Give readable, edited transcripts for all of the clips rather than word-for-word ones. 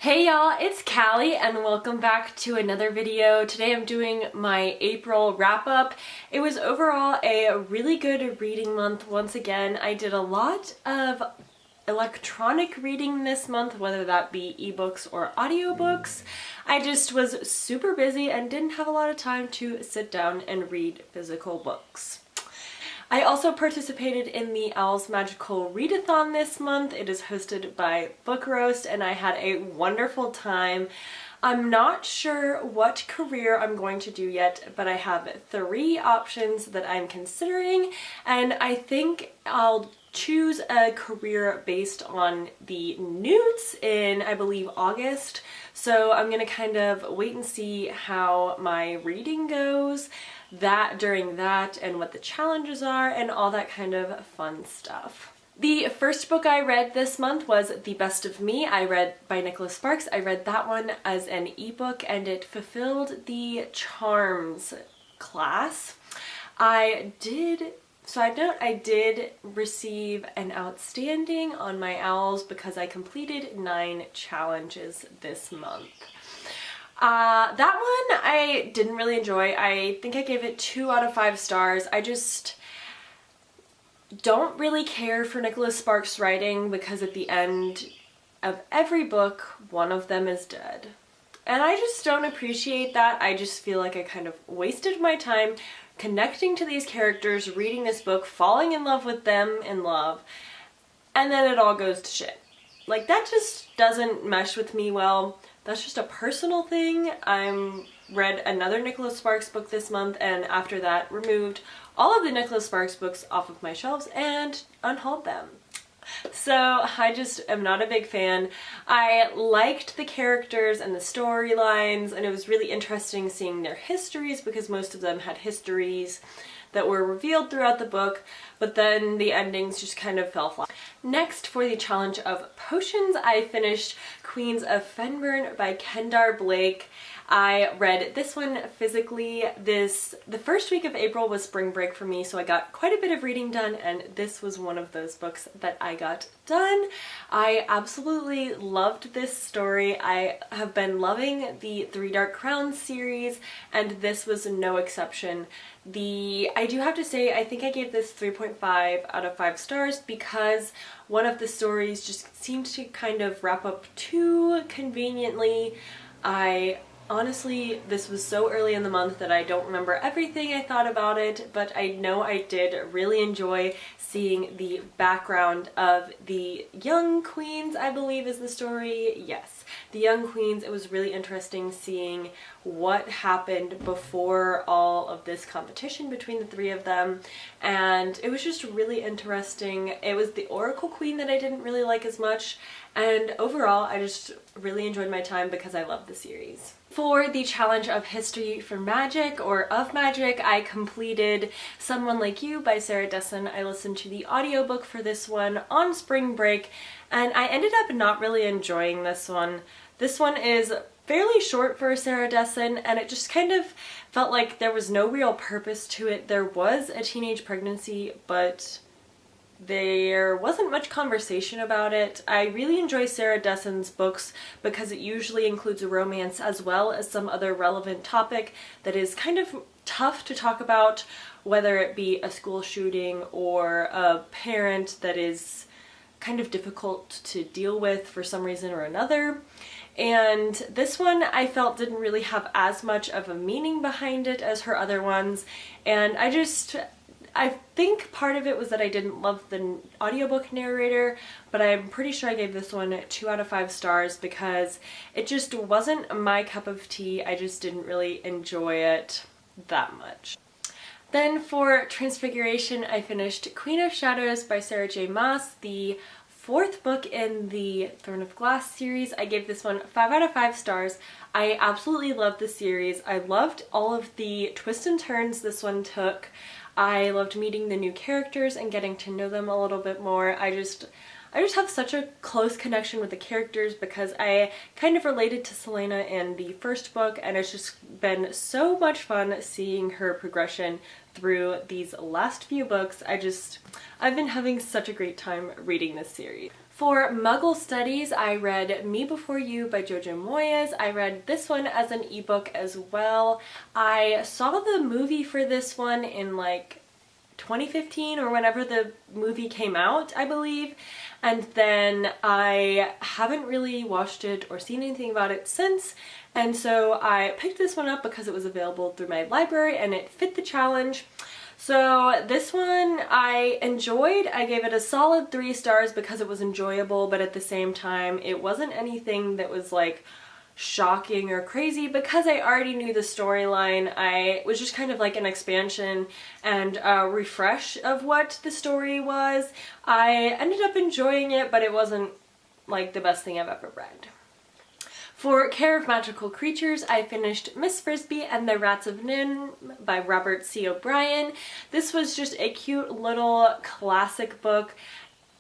Hey y'all, it's Callie and welcome back to another video. Today I'm doing my April wrap-up. It was overall a really good reading month once again. I did a lot of electronic reading this month, whether that be ebooks or audiobooks. I just was super busy and didn't have a lot of time to sit down and read physical books. I also participated in the Owl's Magical Readathon this month. It is hosted by Book Roast and I had a wonderful time. I'm not sure what career I'm going to do yet, but I have 3 options that I'm considering, and I think I'll choose a career based on the Newts in, I believe, August. So I'm gonna kind of wait and see how my reading goes during that and what the challenges are and all that kind of fun stuff. The first book I read this month was The Best of Me. I read by Nicholas Sparks. I read that one as an ebook and it fulfilled the charms class. Side note, I did receive an outstanding on my owls because I completed 9 challenges this month. That one I didn't really enjoy. I think I gave it 2 out of 5 stars. I just don't really care for Nicholas Sparks' writing because at the end of every book, one of them is dead. And I just don't appreciate that. I just feel like I kind of wasted my time connecting to these characters, reading this book, falling in love with them in love, and then it all goes to shit. Like, that just doesn't mesh with me well. That's just a personal thing. I read another Nicholas Sparks book this month and after that removed all of the Nicholas Sparks books off of my shelves and unhauled them. So I just am not a big fan. I liked the characters and the storylines, and it was really interesting seeing their histories because most of them had histories that were revealed throughout the book, but then the endings just kind of fell flat. Next, for the challenge of potions, I finished Queens of Fenburn by Kendar Blake. I read this one physically. The first week of April was spring break for me, so I got quite a bit of reading done, and this was one of those books that I got done. I absolutely loved this story. I have been loving the Three Dark Crowns series, and this was no exception. I do have to say, I think I gave this 3.5 out of 5 stars because one of the stories just seemed to kind of wrap up too conveniently. Honestly, this was so early in the month that I don't remember everything I thought about it, but I know I did really enjoy seeing the background of the young queens, I believe is the story. Yes, the young queens. It was really interesting seeing what happened before all of this competition between the 3 of them, and it was just really interesting. It was the Oracle Queen that I didn't really like as much, and overall I just really enjoyed my time because I love the series. For the challenge of history for magic or of magic, I completed Someone Like You by Sarah Dessen. I listened to the audiobook for this one on spring break and I ended up not really enjoying this one. This one is fairly short for Sarah Dessen and it just kind of felt like there was no real purpose to it. There was a teenage pregnancy, but there wasn't much conversation about it. I really enjoy Sarah Dessen's books because it usually includes a romance as well as some other relevant topic that is kind of tough to talk about, whether it be a school shooting or a parent that is kind of difficult to deal with for some reason or another. And this one I felt didn't really have as much of a meaning behind it as her other ones, and I think part of it was that I didn't love the audiobook narrator, but I'm pretty sure I gave this one 2 out of 5 stars because it just wasn't my cup of tea. I just didn't really enjoy it that much. Then for Transfiguration, I finished Queen of Shadows by Sarah J. Maas, the 4th book in the Throne of Glass series. I gave this one 5 out of 5 stars. I absolutely loved the series. I loved all of the twists and turns this one took. I loved meeting the new characters and getting to know them a little bit more. I just have such a close connection with the characters because I kind of related to Selena in the first book, and it's just been so much fun seeing her progression through these last few books. I've been having such a great time reading this series. For Muggle Studies, I read Me Before You by Jojo Moyes. I read this one as an ebook as well. I saw the movie for this one in like 2015 or whenever the movie came out, I believe, and then I haven't really watched it or seen anything about it since, and so I picked this one up because it was available through my library and it fit the challenge. So this one I enjoyed. I gave it a solid 3 stars because it was enjoyable, but at the same time it wasn't anything that was like shocking or crazy because I already knew the storyline. I was just kind of like an expansion and a refresh of what the story was. I ended up enjoying it, but it wasn't like the best thing I've ever read. For Care of Magical Creatures, I finished Miss Frisbee and the Rats of Nin by Robert C. O'Brien. This was just a cute little classic book.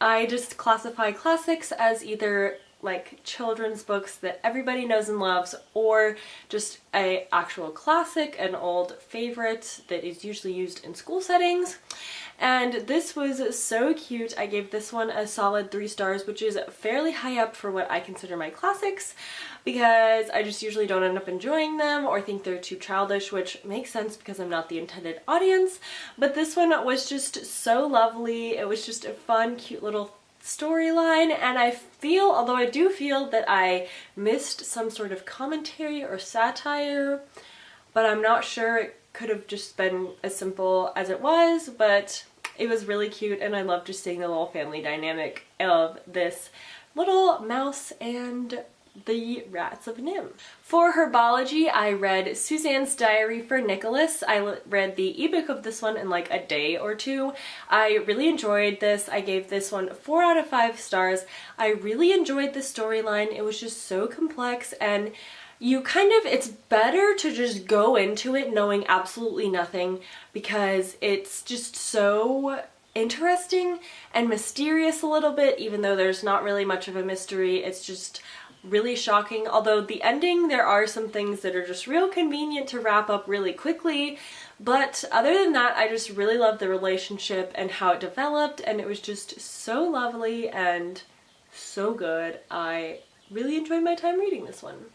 I just classify classics as either like children's books that everybody knows and loves, or just an actual classic, an old favorite that is usually used in school settings. And this was so cute. I gave this one a solid 3 stars, which is fairly high up for what I consider my classics, because I just usually don't end up enjoying them or think they're too childish, which makes sense because I'm not the intended audience. But this one was just so lovely. It was just a fun, cute little storyline, and I feel, although I do feel that I missed some sort of commentary or satire, but I'm not sure. It could have just been as simple as it was, but it was really cute, and I loved just seeing the little family dynamic of this little mouse and the Rats of Nim. For Herbology, I read Suzanne's Diary for Nicholas. I read the ebook of this one in like a day or two. I really enjoyed this. I gave this one 4 out of 5 stars. I really enjoyed the storyline. It was just so complex, and it's better to just go into it knowing absolutely nothing, because it's just so interesting and mysterious a little bit, even though there's not really much of a mystery. It's just really shocking. Although the ending, there are some things that are just real convenient to wrap up really quickly, but other than that, I just really loved the relationship and how it developed, and it was just so lovely and so good. I really enjoyed my time reading this one.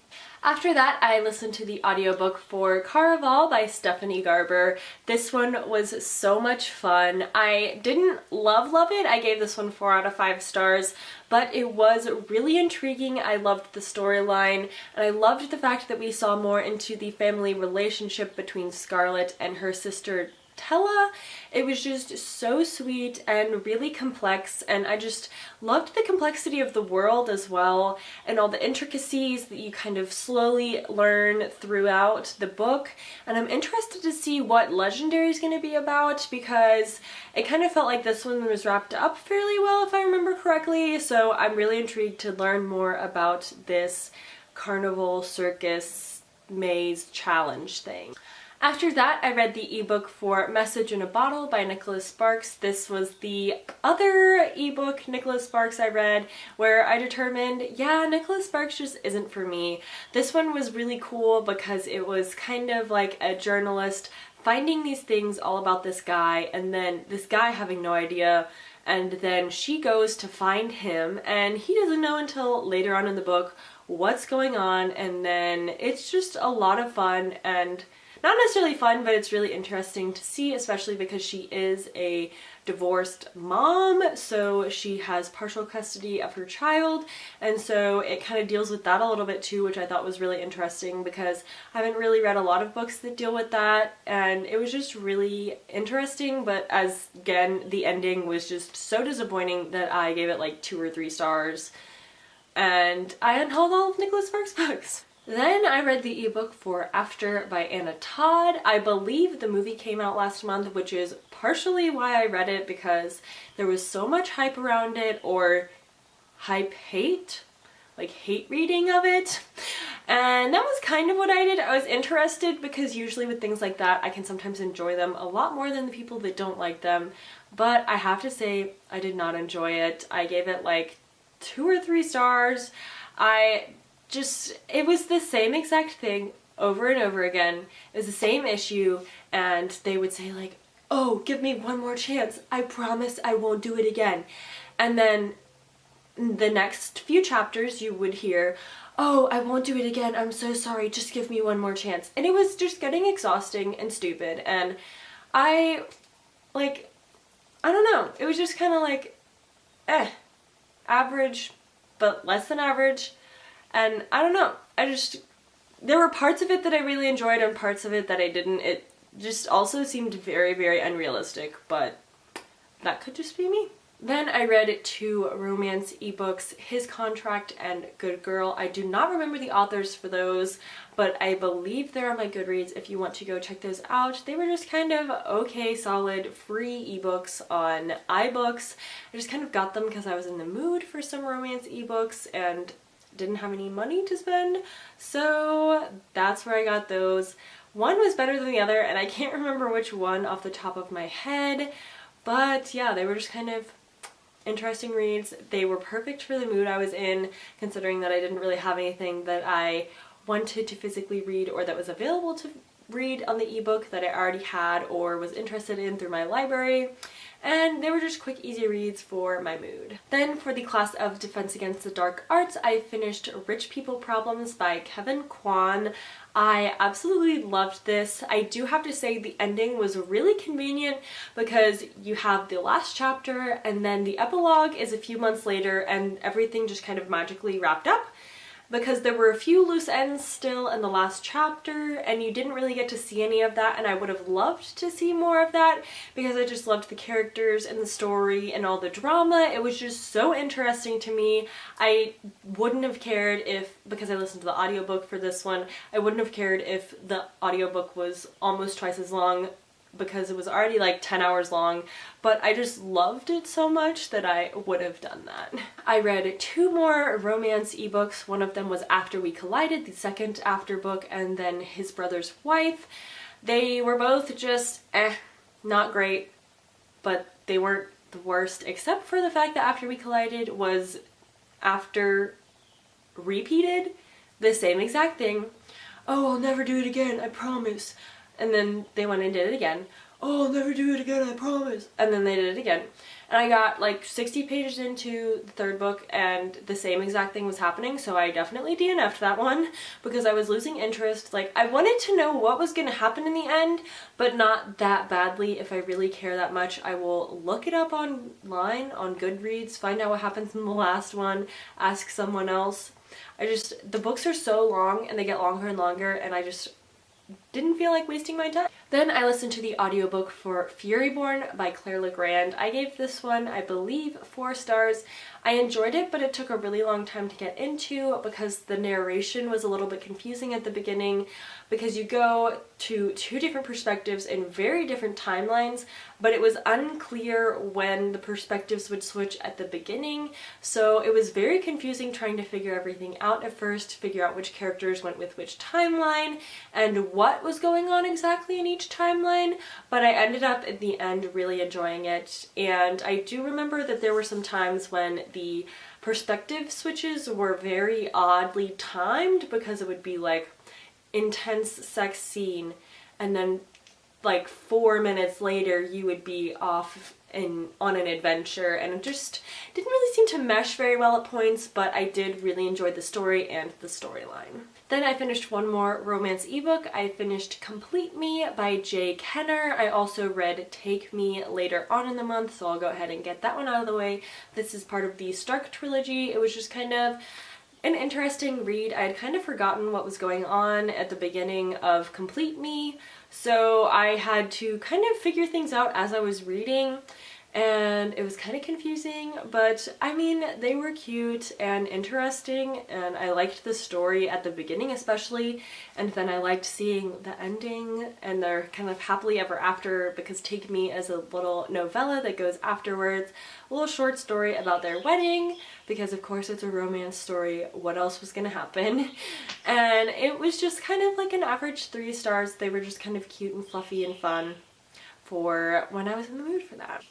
After that, I listened to the audiobook for Karvall by Stephanie Garber. This one was so much fun. I didn't love it. I gave this one 4 out of 5 stars, but it was really intriguing. I loved the storyline, and I loved the fact that we saw more into the family relationship between Scarlett and her sister Tella. It was just so sweet and really complex, and I just loved the complexity of the world as well, and all the intricacies that you kind of slowly learn throughout the book. And I'm interested to see what Legendary is going to be about, because it kind of felt like this one was wrapped up fairly well, if I remember correctly, so I'm really intrigued to learn more about this carnival circus maze challenge thing. After that, I read the ebook for Message in a Bottle by Nicholas Sparks. This was the other ebook Nicholas Sparks I read where I determined, yeah, Nicholas Sparks just isn't for me. This one was really cool because it was kind of like a journalist finding these things all about this guy, and then this guy having no idea, and then she goes to find him, and he doesn't know until later on in the book what's going on, and then it's just a lot of fun, and not necessarily fun, but it's really interesting to see, especially because she is a divorced mom, so she has partial custody of her child, and so it kind of deals with that a little bit too, which I thought was really interesting because I haven't really read a lot of books that deal with that, and it was just really interesting. But as again, the ending was just so disappointing that I gave it like 2 or 3 stars, and I unhauled all of Nicholas Sparks' books. Then I read the ebook for After by Anna Todd. I believe the movie came out last month, which is partially why I read it, because there was so much hype around it, or hate reading of it. And that was kind of what I did. I was interested because usually with things like that, I can sometimes enjoy them a lot more than the people that don't like them. But I have to say, I did not enjoy it. I gave it like 2 or 3 stars. It was the same exact thing over and over again. It was the same issue, and they would say like, oh, give me one more chance. I promise I won't do it again. And then the next few chapters you would hear, "Oh, I won't do it again, I'm so sorry, just give me one more chance." And it was just getting exhausting and stupid, and I don't know, it was just kind of like, average, but less than average, and I don't know, there were parts of it that I really enjoyed and parts of it that I didn't. It just also seemed very, very unrealistic, but that could just be me. Then I read 2 romance ebooks, His Contract and Good Girl. I do not remember the authors for those, but I believe they're on my Goodreads if you want to go check those out. They were just kind of okay, solid, free ebooks on iBooks. I just kind of got them because I was in the mood for some romance ebooks and didn't have any money to spend, so that's where I got those. One was better than the other, and I can't remember which one off the top of my head, but yeah, they were just kind of interesting reads. They were perfect for the mood I was in, considering that I didn't really have anything that I wanted to physically read or that was available to read on the ebook that I already had or was interested in through my library. And they were just quick, easy reads for my mood. Then for the class of Defense Against the Dark Arts, I finished Rich People Problems by Kevin Kwan. I absolutely loved this. I do have to say the ending was really convenient because you have the last chapter and then the epilogue is a few months later and everything just kind of magically wrapped up, because there were a few loose ends still in the last chapter and you didn't really get to see any of that, and I would have loved to see more of that because I just loved the characters and the story and all the drama. It was just so interesting to me. I wouldn't have cared if, because I listened to the audiobook for this one, I wouldn't have cared if the audiobook was almost twice as long because it was already like 10 hours long, but I just loved it so much that I would have done that. I read 2 more romance ebooks. One of them was After We Collided, the second after book, and then His Brother's Wife. They were both just not great, but they weren't the worst, except for the fact that After We Collided was after repeated the same exact thing. "Oh, I'll never do it again, I promise." And then they went and did it again. "Oh, I'll never do it again, I promise." And then they did it again. And I got like 60 pages into the 3rd book and the same exact thing was happening, so I definitely DNF'd that one because I was losing interest. Like, I wanted to know what was going to happen in the end, but not that badly. If I really care that much, I will look it up online on Goodreads, find out what happens in the last one, ask someone else. The books are so long and they get longer and longer, and I just didn't feel like wasting my time. Then I listened to the audiobook for Borne by Claire Legrand. I gave this one, I believe, 4 stars. I enjoyed it, but it took a really long time to get into because the narration was a little bit confusing at the beginning, because you go to 2 different perspectives in very different timelines, but it was unclear when the perspectives would switch at the beginning, so it was very confusing trying to figure everything out at first, figure out which characters went with which timeline and what was going on exactly in each timeline, but I ended up at the end really enjoying it. And I do remember that there were some times when the perspective switches were very oddly timed, because it would be like intense sex scene and then like 4 minutes later you would be off on an adventure, and it just didn't really seem to mesh very well at points, but I did really enjoy the story and the storyline. Then I finished one more romance ebook. I finished Complete Me by Jay Kenner. I also read Take Me later on in the month, so I'll go ahead and get that one out of the way. This is part of the Stark trilogy. It was just kind of an interesting read. I had kind of forgotten what was going on at the beginning of Complete Me, so I had to kind of figure things out as I was reading, and it was kind of confusing, but I mean, they were cute and interesting, and I liked the story at the beginning especially, and then I liked seeing the ending and their kind of happily ever after, because Take Me is a little novella that goes afterwards, a little short story about their wedding, because of course it's a romance story, what else was gonna happen? And it was just kind of like an average 3 stars. They were just kind of cute and fluffy and fun for when I was in the mood for that.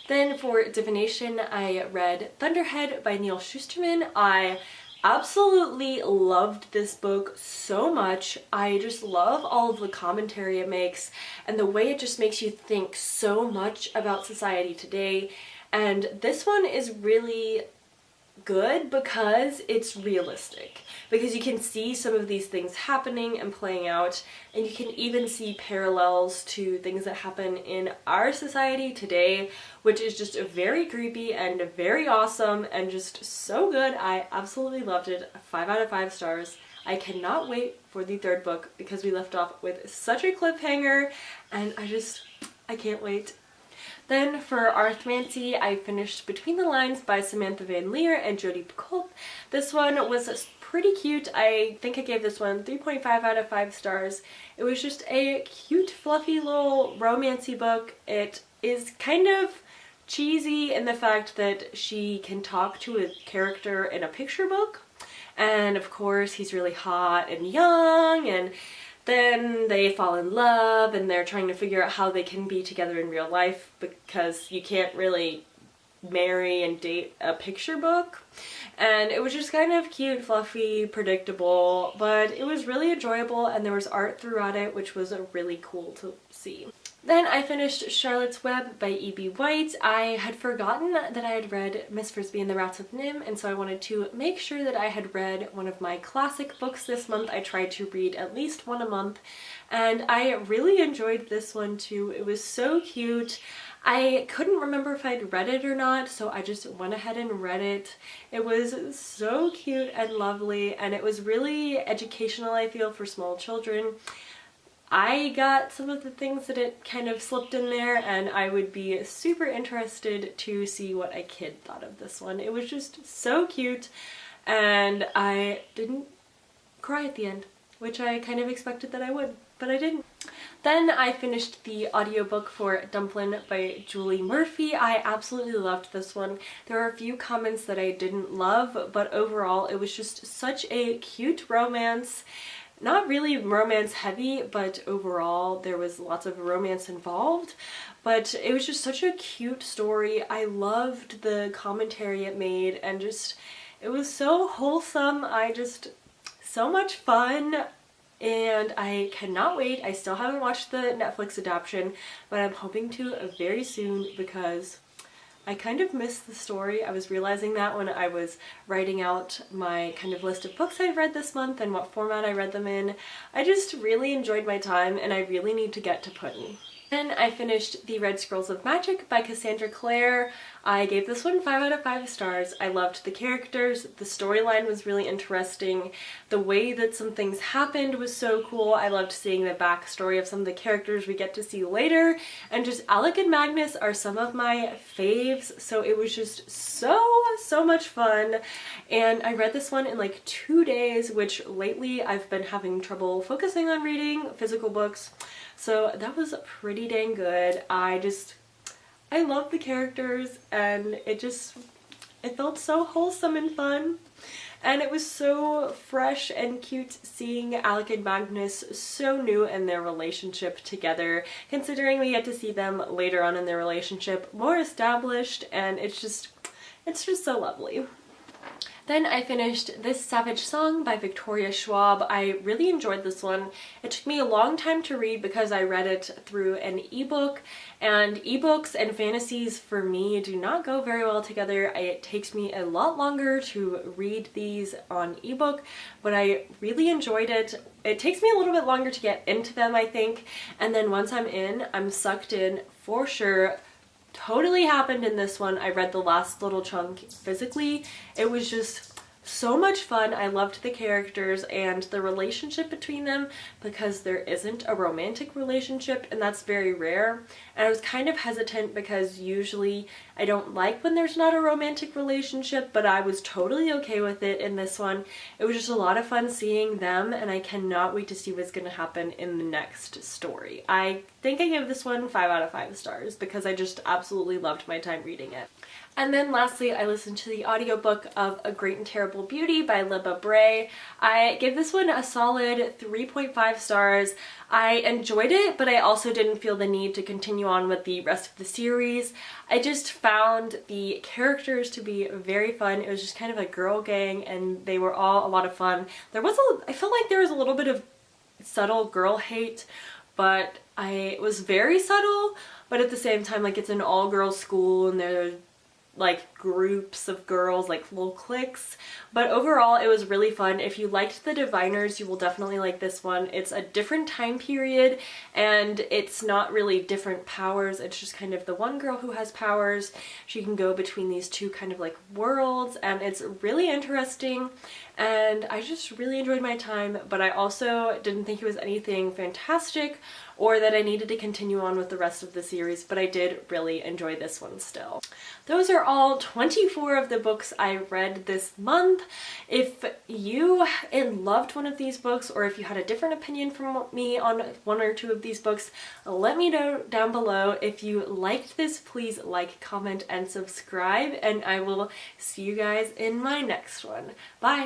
Then for divination, I read Thunderhead by Neil Shusterman. I absolutely loved this book so much. I just love all of the commentary it makes and the way it just makes you think so much about society today. And this one is really good because it's realistic, because you can see some of these things happening and playing out, and you can even see parallels to things that happen in our society today, which is just very creepy and very awesome and just so good. I absolutely loved it. 5 out of 5 stars. I cannot wait for the 3rd book because we left off with such a cliffhanger, and I can't wait. Then for Arthmancy, I finished Between the Lines by Samantha Van Leer and Jodi Picoult. This one was pretty cute. I think I gave this one 3.5 out of 5 stars. It was just a cute, fluffy little romancy book. It is kind of cheesy in the fact that she can talk to a character in a picture book. And of course, he's really hot and young, and then they fall in love and they're trying to figure out how they can be together in real life, because you can't really marry and date a picture book. And it was just kind of cute, fluffy, predictable, but it was really enjoyable, and there was art throughout it, which was really cool to see. Then I finished Charlotte's Web by E.B. White. I had forgotten that I had read Miss Frisbee and the Rats of Nim, and so I wanted to make sure that I had read one of my classic books this month. I tried to read at least one a month, and I really enjoyed this one too. It was so cute. I couldn't remember if I'd read it or not, so I just went ahead and read it. It was so cute and lovely, and it was really educational, I feel, for small children. I got some of the things that it kind of slipped in there, and I would be super interested to see what a kid thought of this one. It was just so cute, and I didn't cry at the end, which I kind of expected that I would, but I didn't. Then I finished the audiobook for Dumplin by Julie Murphy. I absolutely loved this one. There are a few comments that I didn't love, but overall it was just such a cute romance. Not really romance heavy, but overall there was lots of romance involved. But it was just such a cute story. I loved the commentary it made, and just, it was so wholesome. So much fun, and I cannot wait. I still haven't watched the Netflix adaptation, but I'm hoping to very soon because I kind of missed the story. I was realizing that when I was writing out my kind of list of books I've read this month and what format I read them in. I just really enjoyed my time, and I really need to get to pudding. Then I finished The Red Scrolls of Magic by Cassandra Clare. I gave this one 5 out of 5 stars. I loved the characters, the storyline was really interesting, the way that some things happened was so cool. I loved seeing the backstory of some of the characters we get to see later, and just Alec and Magnus are some of my faves, so it was just so much fun. And I read this one in like 2 days, which lately I've been having trouble focusing on reading physical books. So that was pretty dang good. I love the characters, and it felt so wholesome and fun. And it was so fresh and cute seeing Alec and Magnus so new in their relationship together, considering we get to see them later on in their relationship more established, and it's just so lovely. Then I finished This Savage Song by Victoria Schwab. I really enjoyed this one. It took me a long time to read because I read it through an ebook, and ebooks and fantasies for me do not go very well together. It takes me a lot longer to read these on ebook, but I really enjoyed it. It takes me a little bit longer to get into them, I think, and then once I'm in, I'm sucked in for sure. Totally happened in this one. I read the last little chunk physically. It was just so much fun. I loved the characters and the relationship between them, because there isn't a romantic relationship, and that's very rare. And I was kind of hesitant because usually I don't like when there's not a romantic relationship, but I was totally okay with it in this one. It was just a lot of fun seeing them, and I cannot wait to see what's going to happen in the next story. I think I give this one 5 out of 5 stars because I just absolutely loved my time reading it. And then lastly, I listened to the audiobook of A Great and Terrible Beauty by Libba Bray. I give this one a solid 3.5 stars. I enjoyed it, but I also didn't feel the need to continue on with the rest of the series. I just found the characters to be very fun. It was just kind of a girl gang, and they were all a lot of fun. I felt like there was a little bit of subtle girl hate, but it was very subtle, but at the same time, like, it's an all-girls school, and they're like groups of girls, like little cliques, but overall it was really fun. If you liked the diviners, you will definitely like this one. It's a different time period and it's not really different powers, it's just kind of the one girl who has powers. She can go between these two kind of like worlds, and it's really interesting, and I just really enjoyed my time, but I also didn't think it was anything fantastic or that I needed to continue on with the rest of the series, but I did really enjoy this one still. Those are all 24 of the books I read this month. If you loved one of these books, or if you had a different opinion from me on one or two of these books, let me know down below. If you liked this, please like, comment, and subscribe, and I will see you guys in my next one. Bye!